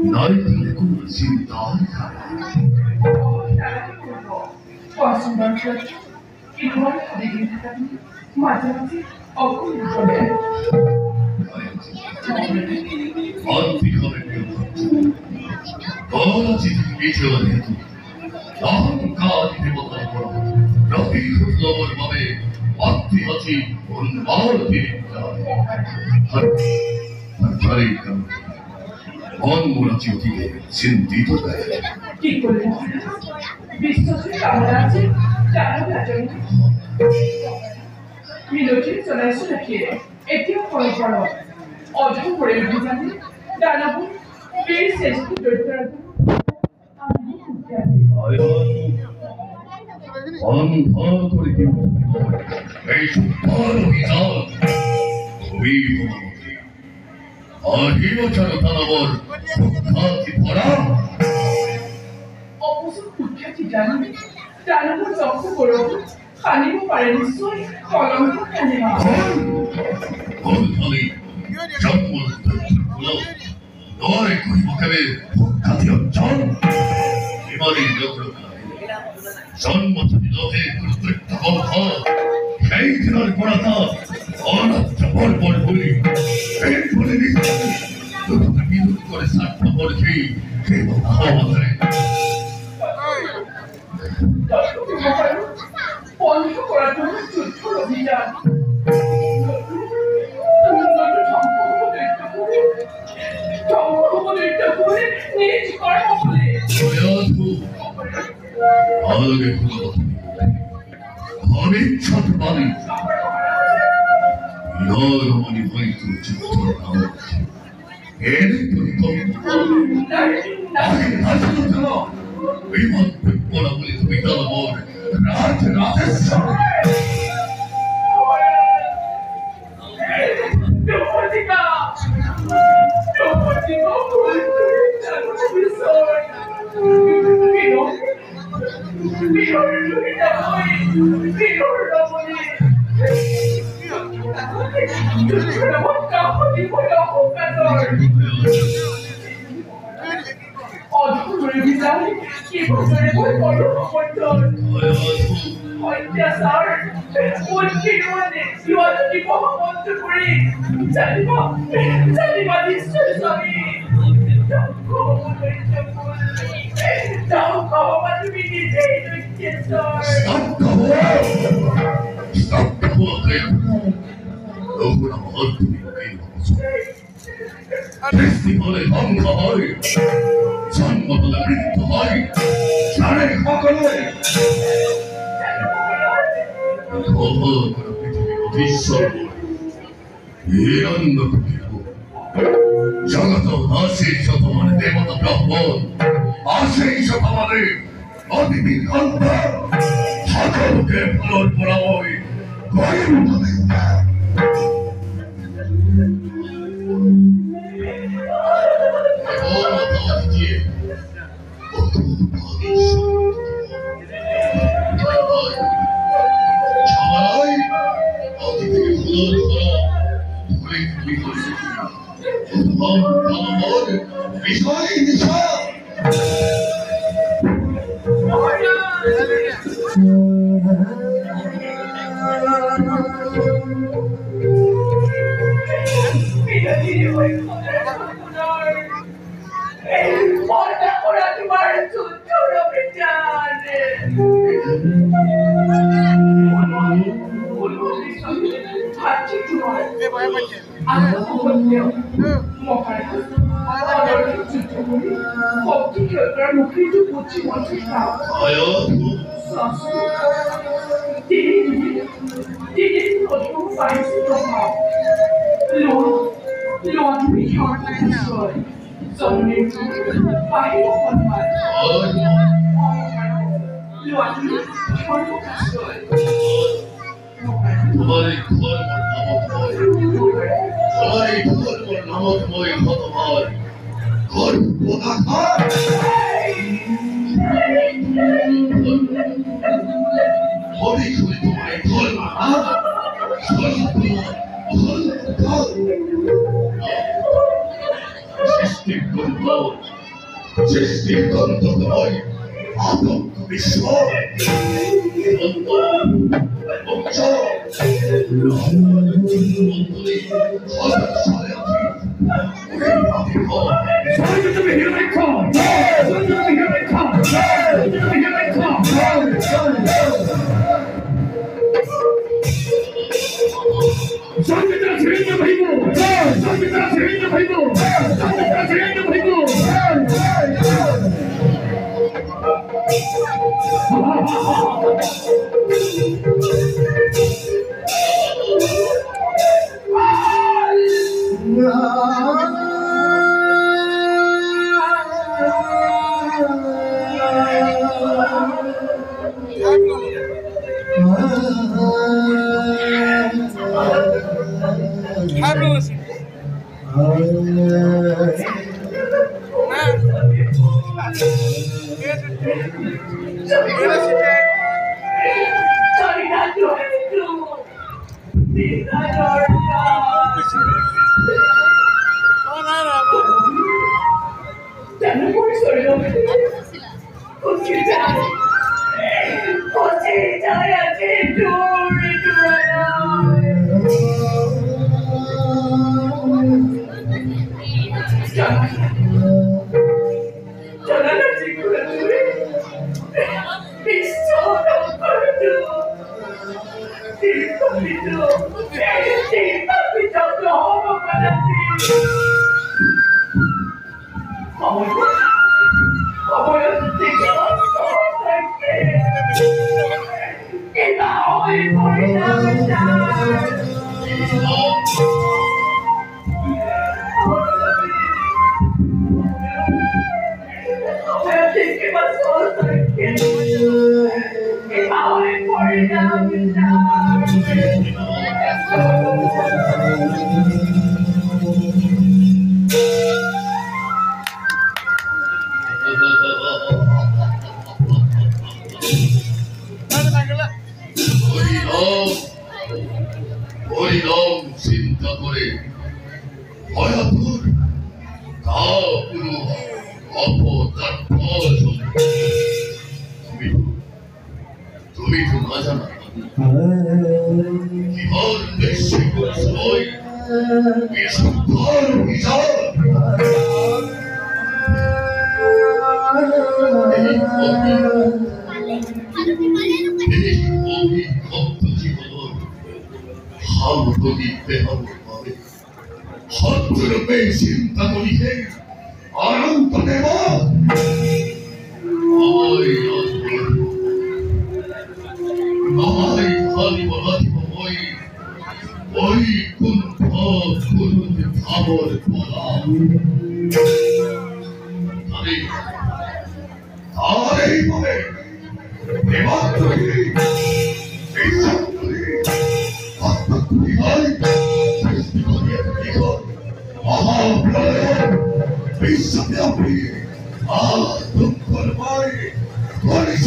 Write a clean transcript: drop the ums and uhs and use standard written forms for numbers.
নয়তো কোনো চিন্তার ধারা। মাঝে মাঝে অকুল চলে চিন্তিত কি করে বিশ্বাসের কামনা আছে জানো না জন্য মিনতি চলে এসে রাখিয়ে এটিও ফলো করো অর্জন করে বুঝাতে দাঁড়াবো বেশ শেষ করতে অবশ্য কুখ্যাতি জানি জানাবো লক্ষ্য করো খানিও পারে নিশ্চয় কলঙ্ক কেনে সেই দিনের পড়াটা অনাথ্যপর বলি বিদ্যুৎ করে স্বার্থপর সেই বন্ধ করার জন্য যুদ্ধ অভিযান অনিচ্ছাত বাণী রমণী হয়তো চিত্ত এর বিমান বলা বলি তুমি তালবর রাত রাতেশ্বর অধরে বিদায় কি বছরে বই বড় সমর্থন স্যার কোন কিরণে শিবাজি মহামন্ত্র করে জানিবা নিশ্চয় স্বামী যাও খাওয়া তুমি নিজেই দেখছে বলে ধ্বংস হয় জন্ম বলে মৃত্যু হয় জানে সকলে জগত আশি শতমানে দেবতা ব্রাহ্মণ 80 শতমানে অতিবিকল্প সকলকে ফলন করা হয় সুন্দর সৃষ্টির তন্ত্রময় আতঙ্ক বিশ্ব চিন্তা করে ভয়াতুর তা পুরো তুমি তো না জানা কিভার বেশি করছই বিশুদ্ধর বিচার চিন্তা করিতে অনন্ত দেব ওই কুণ্ঠ কুরুদ খাবর বলা এইভাবে বিশ্বব্যাপী দুঃখময় গরিষ্ঠ